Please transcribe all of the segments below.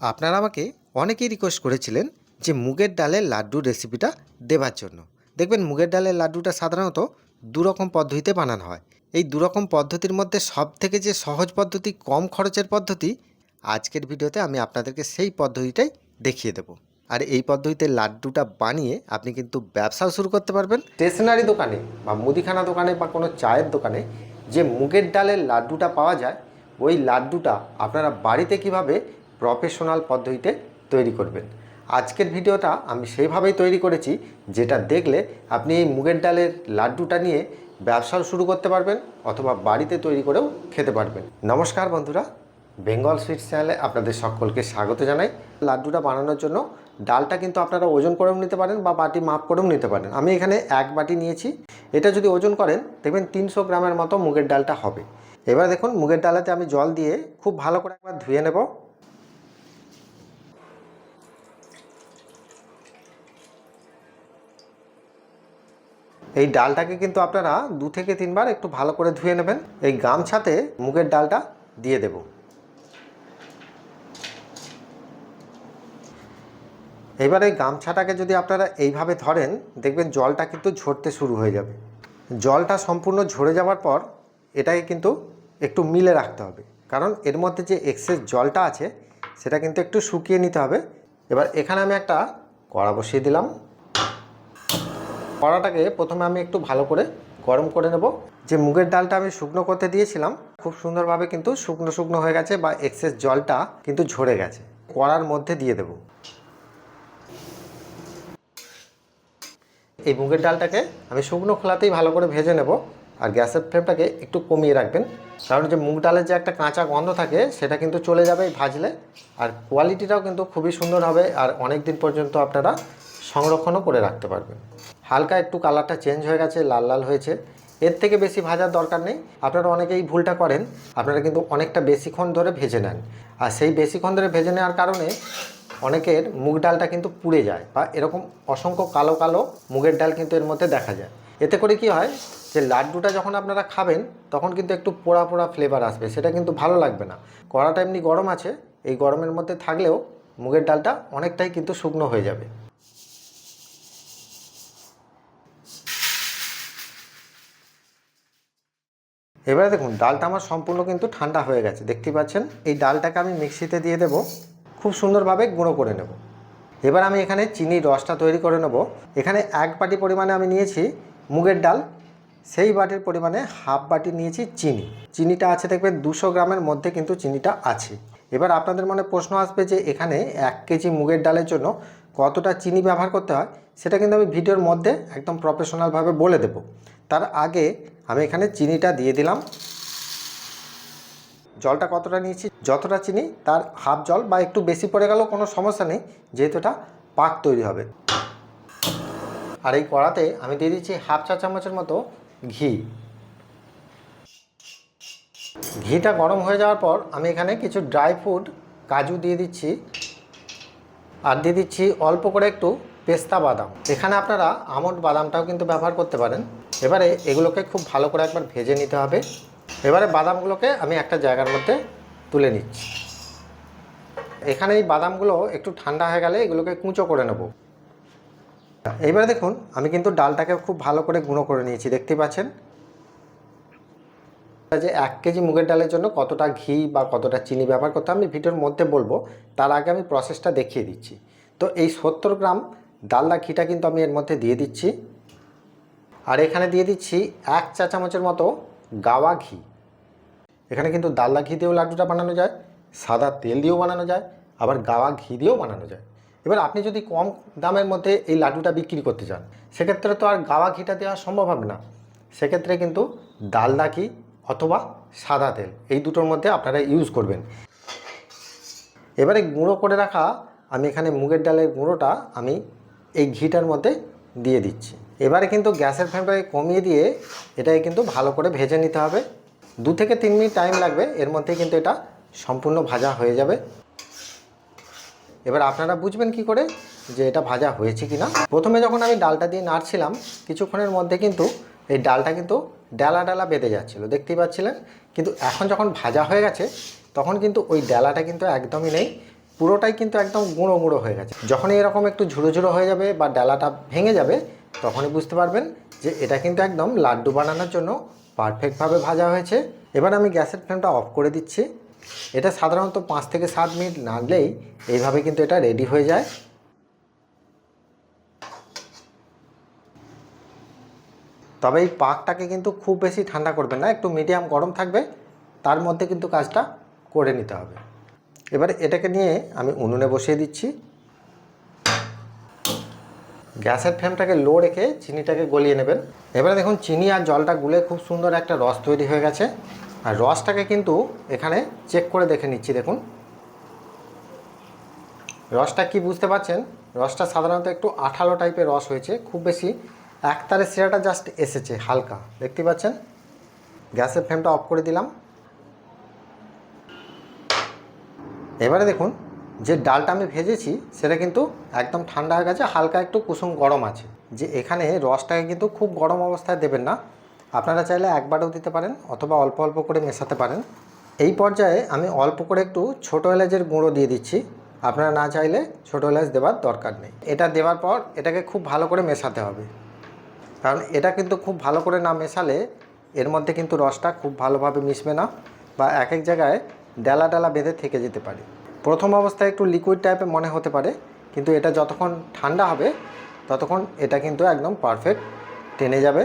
আপনারা আমাকে অনেকেই রিকোয়েস্ট করেছিলেন যে মুগের ডালের লাড্ডুর রেসিপিটা দেওয়ার জন্য। দেখবেন মুগের ডালের লাড্ডুটা সাধারণত দুরকম পদ্ধতিতে বানানো হয়। এই দুরকম পদ্ধতির মধ্যে সবথেকে যে সহজ পদ্ধতি, কম খরচের পদ্ধতি, আজকের ভিডিওতে আমি আপনাদেরকে সেই পদ্ধতিটাই দেখিয়ে দেব। আর এই পদ্ধতিতে লাড্ডুটা বানিয়ে আপনি কিন্তু ব্যবসাও শুরু করতে পারবেন। স্টেশনারি দোকানে বা মুদিখানা দোকানে বা কোনো চায়ের দোকানে যে মুগের ডালের লাড্ডুটা পাওয়া যায়, ওই লাড্ডুটা আপনারা বাড়িতে কিভাবে প্রফেশনাল পদ্ধতিতে তৈরি করবেন। আজকের ভিডিওটা আমি সেইভাবেই তৈরি করেছি, যেটা দেখলে আপনি এই মুগের ডালের লাড্ডুটা নিয়ে ব্যবসাও শুরু করতে পারবেন অথবা বাড়িতে তৈরি করেও খেতে পারবেন। নমস্কার বন্ধুরা, বেঙ্গল সুইটস চ্যানেলে আপনাদের সকলকে স্বাগত জানাই। লাড্ডুটা বানানোর জন্য ডালটা কিন্তু আপনারা ওজন করেও নিতে পারেন বা বাটি মাপ করেও নিতে পারেন। আমি এখানে 1 বাটি নিয়েছি। এটা যদি ওজন করেন দেখবেন 300 গ্রামের মতো মুগের ডালটা হবে। এবার দেখুন, মুগের ডালেতে আমি জল দিয়ে খুব ভালো করে একবার ধুয়ে নেব। এই ডালটাকে কিন্তু আপনারা 2 থেকে 3 বার একটু ভালো করে ধুয়ে নেবেন। এই গামছাতে মুগের ডালটা দিয়ে দেব। এবার এই গামছাটাকে যদি আপনারা এইভাবে ধরেন, দেখবেন জলটা কিন্তু ঝরতে শুরু হয়ে যাবে। জলটা সম্পূর্ণ ঝরে যাওয়ার পর এটাকে কিন্তু একটু মিলে রাখতে হবে, কারণ এর মধ্যে যে এক্সেস জলটা আছে সেটা কিন্তু একটু শুকিয়ে নিতে হবে। এবার এখানে আমি একটা কড়া বসিয়ে দিলাম। কড়াটাকে প্রথমে আমি একটু ভালো করে গরম করে নেব। যে মুগের ডালটা আমি শুকনো করতে দিয়েছিলাম, খুব সুন্দরভাবে কিন্তু শুকনো শুকনো হয়ে গেছে বা এক্সেস জলটা কিন্তু ঝরে গেছে। কড়ার মধ্যে দিয়ে দেব। এই মুগের ডালটাকে আমি শুকনো খোলাতেই ভালো করে ভেজে নেব। আর গ্যাসের ফ্লেমটাকে একটু কমিয়ে রাখবেন, কারণ যে মুগ ডালের যে একটা কাঁচা গন্ধ থাকে সেটা কিন্তু চলে যাবে ভাজলে। আর কোয়ালিটিটাও কিন্তু খুবই সুন্দর হবে, আর অনেক দিন পর্যন্ত আপনারা সংরক্ষণও করে রাখতে পারবেন। হালকা একটু কালারটা চেঞ্জ হয়ে গেছে, লাল লাল হয়েছে। এর থেকে বেশি ভাজার দরকার নেই। আপনারা অনেকেই ভুলটা করেন, আপনারা কিন্তু অনেকটা বেশিক্ষণ ধরে ভেজে নেন, আর সেই বেশিক্ষণ ধরে ভেজে নেওয়ার কারণে অনেকের মুগ ডালটা কিন্তু পুড়ে যায় বা এরকম অসংখ্য কালো কালো মুগের ডাল কিন্তু এর মধ্যে দেখা যায়। এতে করে কি হয়, যে লাড্ডুটা যখন আপনারা খাবেন তখন কিন্তু একটু পোড়া পোড়া ফ্লেভার আসবে, সেটা কিন্তু ভালো লাগবে না। কড়াটা এমনি গরম আছে, এই গরমের মধ্যে থাকলেও মুগের ডালটা অনেকটাই কিন্তু শুকনো হয়ে যাবে। এবারে দেখুন, ডালটা আমার সম্পূর্ণ কিন্তু ঠান্ডা হয়ে গেছে, দেখতেই পাচ্ছেন। এই ডালটাকে আমি মিক্সিতে দিয়ে দেব, খুব সুন্দরভাবে গুঁড়ো করে নেব। এবার আমি এখানে চিনির রসটা তৈরি করে নেব। এখানে 1 বাটি পরিমাণে আমি নিয়েছি মুগের ডাল, সেই বাটির পরিমাণে হাফ বাটি নিয়েছি চিনি। চিনিটা আছে দেখবেন 200 গ্রামের মধ্যে কিন্তু চিনিটা আছে। এবার আপনাদের মনে প্রশ্ন আসবে যে এখানে 1 কেজি মুগের ডালের জন্য কতটা চিনি ব্যবহার করতে হয়, সেটা কিন্তু আমি ভিডিওর মধ্যে একদম প্রফেশনালভাবে বলে দেব। তার আগে আমি এখানে চিনিটা দিয়ে দিলাম। জলটা কতটা নিয়েছি, যতটা চিনি তার হাফ জল বা একটু বেশি পড়ে গেলেও কোনো সমস্যা নেই, যেহেতু এটা পাক তৈরি হবে। আর এই কড়াতে আমি দিয়ে দিচ্ছি হাফ চা চামচের মতো ঘি। ঘিটা গরম হয়ে যাওয়ার পর আমি এখানে কিছু ড্রাই ফ্রুট, কাজু দিয়ে দিচ্ছি, আর দিয়ে দিচ্ছি অল্প করে একটু পেস্তা বাদাম। এখানে আপনারা আমন্ড বাদামটাও কিন্তু ব্যবহার করতে পারেন। এবারে এগুলোকে খুব ভালো করে একবার ভেজে নিতে হবে। এবারে বাদামগুলোকে আমি একটা জায়গার মধ্যে তুলে নিচ্ছি। এখানে এই বাদামগুলো একটু ঠান্ডা হয়ে গেলে এগুলোকে কুঁচো করে নেব। এইবারে দেখুন, আমি কিন্তু ডালটাকে খুব ভালো করে গুঁড়ো করে নিয়েছি, দেখতে পাচ্ছেন। যে 1 কেজি মুগের ডালের জন্য কতটা ঘি বা কতটা চিনি ব্যবহার করতে আমি ভিডিওর মধ্যে বলবো, তার আগে আমি প্রসেসটা দেখিয়ে দিচ্ছি। তো এই 70 গ্রাম ডালদা ঘিটা কিন্তু আমি এর মধ্যে দিয়ে দিচ্ছি। আর এখানে দিয়ে দিচ্ছি 1 চা চামচের মতো গাওয়া ঘি। এখানে কিন্তু ডালদা ঘি দিয়েও লাড্ডুটা বানানো যায়, সাদা তেল দিয়েও বানানো যায়, আবার গাওয়া ঘি দিয়েও বানানো যায়। এবার আপনি যদি কম দামের মধ্যে এই লাড্ডুটা বিক্রি করতে চান, সেক্ষেত্রে তো আর গাওয়া ঘিটা দেওয়া সম্ভব হবে না। সেক্ষেত্রে কিন্তু ডালদা ঘি অথবা সাদা তেল, এই দুটোর মধ্যে আপনারা ইউজ করবেন। এবারে গুঁড়ো করে রাখা আমি এখানে মুগের ডালের গুঁড়োটা আমি এই ঘিটার মধ্যে দিয়ে দিচ্ছি। এবারে কিন্তু গ্যাসের ফ্লেমটাকে কমিয়ে দিয়ে এটাকে কিন্তু ভালো করে ভেজে নিতে হবে। 2 থেকে 3 মিনিট টাইম লাগবে, এর মধ্যে কিন্তু এটা সম্পূর্ণ ভাজা হয়ে যাবে। এবার আপনারা বুঝবেন কি করে যে এটা ভাজা হয়েছে কি না। প্রথমে যখন আমি ডালটা দিয়ে নাড়ছিলাম, কিছুক্ষণের মধ্যে কিন্তু এই ডালটা কিন্তু ডালা ডালা বেঁধে যাচ্ছিলো, দেখতেই পাচ্ছিলেন। কিন্তু এখন যখন ভাজা হয়ে গেছে তখন কিন্তু ওই ডালাটা কিন্তু একদমই নেই, পুরোটাই কিন্তু একদম গুঁড়ো গুঁড়ো হয়ে গেছে। যখনই এরকম একটু ঝুড়ো ঝুড়ো হয়ে যাবে বা ডালাটা ভেঙে যাবে, তখনই বুঝতে পারবেন যে এটা কিন্তু একদম লাড্ডু বানানোর জন্য পারফেক্টভাবে ভাজা হয়েছে। এবার আমি গ্যাসের ফ্লেমটা অফ করে দিচ্ছি। এটা সাধারণত 5 থেকে 7 মিনিট নাড়লেই এইভাবে কিন্তু এটা রেডি হয়ে যায়। তবে এই পাকটাকে কিন্তু খুব বেশি ঠান্ডা করবেন না, একটু মিডিয়াম গরম থাকবে, তার মধ্যে কিন্তু কাজটা করে নিতে হবে। এবারে এটাকে নিয়ে আমি উনুনে বসিয়ে দিচ্ছি। গ্যাসের ফ্লেমটাকে লো রেখে চিনিটাকে গলিয়ে নেবেন। এবারে দেখুন চিনি আর জলটা গুলে খুব সুন্দর একটা রস তৈরি হয়ে গেছে। আর রসটাকে কিন্তু এখানে চেক করে দেখে নিচ্ছি। দেখুন রসটা কি বুঝতে পারছেন, রসটা সাধারণত একটু আঠালো টাইপের রস হয়েছে, খুব বেশি একতারে শিরাটা জাস্ট এসেছে হালকা, দেখতে পাচ্ছেন। গ্যাসের ফ্লেমটা অফ করে দিলাম। এবারে দেখুন যে ডালটা আমি ভেজেছি সেটা কিন্তু একদম ঠান্ডা হয়ে গেছে, হালকা একটু কুসুম গরম আছে। যে এখানে রসটাকে কিন্তু খুব গরম অবস্থায় দেবেন না, আপনারা চাইলে একবারও দিতে পারেন অথবা অল্প অল্প করে মেশাতে পারেন। এই পর্যায়ে আমি অল্প করে একটু ছোটো এলাচের গুঁড়ো দিয়ে দিচ্ছি, আপনারা না চাইলে ছোটো এলাচ দেওয়ার দরকার নেই। এটা দেওয়ার পর এটাকে খুব ভালো করে মেশাতে হবে, কারণ এটা কিন্তু খুব ভালো করে না মেশালে এর মধ্যে কিন্তু রসটা খুব ভালোভাবে মিশবে না বা এক এক জায়গায় ডালা ডালা বেঁধে থেকে যেতে পারে। প্রথম অবস্থায় একটু লিকুইড টাইপের মনে হতে পারে, কিন্তু এটা যতক্ষণ ঠান্ডা হবে ততক্ষণ এটা কিন্তু একদম পারফেক্ট টেনে যাবে।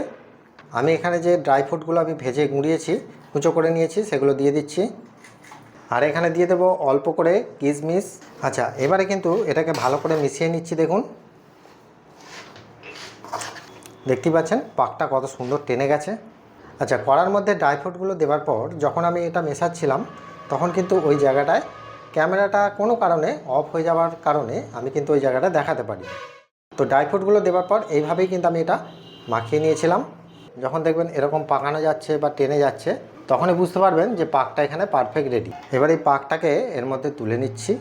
আমি এখানে যে ড্রাই ফ্রুটগুলো আমি ভেজে গুঁড়িয়েছি, কুচো করে নিয়েছি, সেগুলো দিয়ে দিচ্ছি। আর এখানে দিয়ে দেবো অল্প করে কিশমিশ। আচ্ছা, এবারে কিন্তু এটাকে ভালো করে মিশিয়ে নিচ্ছি। দেখুন দেখতেই পাচ্ছেন পাকটা কত সুন্দর টেনে গেছে। আচ্ছা, কড়ার মধ্যে ড্রাই ফ্রুটগুলো দেওয়ার পর যখন আমি এটা মেশাচ্ছিলাম তখন কিন্তু ওই জায়গাটায় ক্যামেরাটা কোনো কারণে অফ হয়ে যাওয়ার কারণে আমি কিন্তু ওই জায়গাটা দেখাতে পারি। তো ড্রাই ফ্রুটগুলো দেওয়ার পর এইভাবেই কিন্তু আমি এটা মাখিয়ে নিয়েছিলাম। যখন দেখবেন এরকম পাকানো যাচ্ছে বা টেনে যাচ্ছে তখনই বুঝতে পারবেন যে পাকটা এখানে পারফেক্ট রেডি। এবার এই পাকটাকে এর মধ্যে তুলে নিচ্ছি।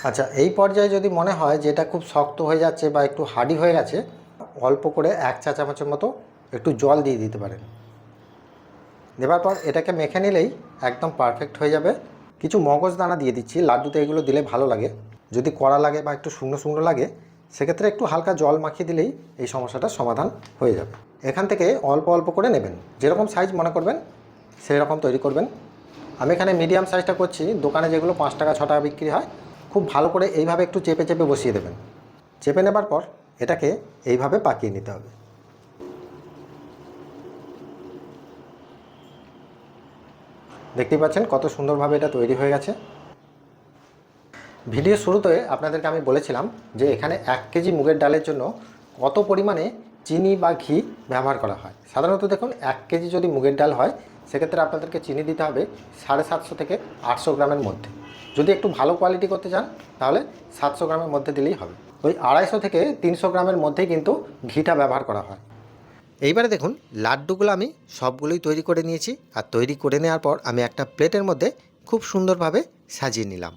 আচ্ছা, এই পর্যায়ে যদি মনে হয় যে এটা খুব শক্ত হয়ে যাচ্ছে বা একটু হার্ডি হয়ে গেছে, অল্প করে 1 চা চামচের মতো একটু জল দিয়ে দিতে পারেন। দেওয়ার পর এটাকে মেখে নিলেই একদম পারফেক্ট হয়ে যাবে। কিছু মগজদানা দিয়ে দিচ্ছি, লাড্ডুতে এগুলো দিলে ভালো লাগে। যদি কড়া লাগে বা একটু শুকনো শুকনো লাগে সেক্ষেত্রে একটু হালকা জল মাখিয়ে দিলেই এই সমস্যাটার সমাধান হয়ে যাবে। এখান থেকে অল্প অল্প করে নেবেন, যেরকম সাইজ মনে করবেন সেই রকম তৈরি করবেন। আমি এখানে মিডিয়াম সাইজটা করছি, দোকানে যেগুলো 5 টাকা 6 টাকা বিক্রি হয়। খুব ভালো করে এইভাবে একটু চেপে চেপে বসিয়ে দেবেন। চেপে নেবার পর এটাকে এইভাবে পাকিয়ে নিতে হবে। দেখতেই পাচ্ছেন কত সুন্দরভাবে এটা তৈরি হয়ে গেছে। ভিডিও শুরুতে আপনাদেরকে আমি বলেছিলাম যে এখানে 1 কেজি মুগের ডালের জন্য কত পরিমাণে চিনি বা ঘি ব্যবহার করা হয়। সাধারণত দেখুন 1 কেজি যদি মুগের ডাল হয় সেক্ষেত্রে আপনাদেরকে চিনি দিতে হবে 750 থেকে 800 গ্রামের মধ্যে। যদি একটু ভালো কোয়ালিটি করতে চান তাহলে 700 গ্রামের মধ্যে দিলেই হবে। ওই 250 থেকে 300 গ্রামের মধ্যেই কিন্তু ঘিটা ব্যবহার করা হয়। এইবারে দেখুন লাড্ডুগুলো আমি সবগুলোই তৈরি করে নিয়েছি। আর তৈরি করে নেওয়ার পর আমি একটা প্লেটের মধ্যে খুব সুন্দরভাবে সাজিয়ে নিলাম।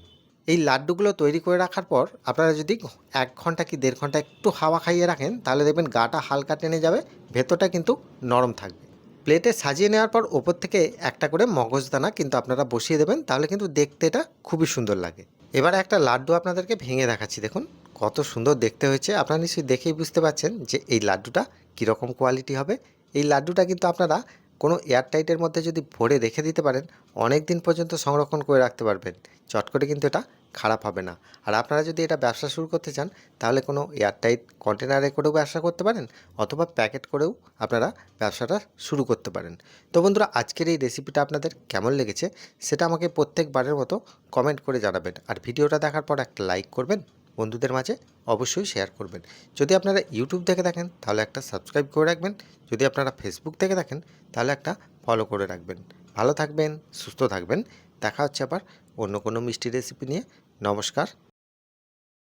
এই লাড্ডুগুলো তৈরি করে রাখার পর আপনারা যদি 1 ঘন্টা কি 1.5 ঘন্টা একটু হাওয়া খাইয়ে রাখেন তাহলে দেখবেন গাটা হালকা টেনে যাবে, ভেতরটা কিন্তু নরম থাকবে। প্লেটে সাজিয়ে নেওয়ার পর ওপর থেকে একটা করে মগজদানা কিন্তু আপনারা বসিয়ে দেবেন, তাহলে কিন্তু দেখতে এটা খুবই সুন্দর লাগে। এবার একটা লাড্ডু আপনাদেরকে ভেঙে দেখাচ্ছি। দেখুন কত সুন্দর দেখতে হয়েছে। আপনারা নিশ্চয়ই দেখেই বুঝতে পারছেন যে এই লাড্ডুটা কীরকম কোয়ালিটি হবে। এই লাড্ডুটা কিন্তু আপনারা কোনো এয়ারটাইটের মধ্যে যদি ভরে রেখে দিতে পারেন অনেক দিন পর্যন্ত সংরক্ষণ করে রাখতে পারবেন, চট করে কিন্তু এটা খারাপ হবে না। আর আপনারা যদি এটা ব্যবসা শুরু করতে চান তাহলে কোনো এয়ারটাইট কন্টেনারে করেও ব্যবসা করতে পারেন অথবা প্যাকেট করেও আপনারা ব্যবসাটা শুরু করতে পারেন। তো বন্ধুরা, আজকের এই রেসিপিটা আপনাদের কেমন লেগেছে সেটা আমাকে প্রত্যেকবারের মতো কমেন্ট করে জানাবেন। আর ভিডিওটা দেখার পর একটা লাইক করবেন, বন্ধুদের মাঝে অবশ্যই শেয়ার করবেন। যদি আপনারা ইউটিউব থেকে দেখেন তাহলে একটা সাবস্ক্রাইব করে রাখবেন, যদি আপনারা ফেসবুক থেকে দেখেন তাহলে একটা ফলো করে রাখবেন। ভালো থাকবেন, সুস্থ থাকবেন। দেখা হচ্ছে আবার অন্য কোনো মিষ্টি রেসিপি নিয়ে। নমস্কার।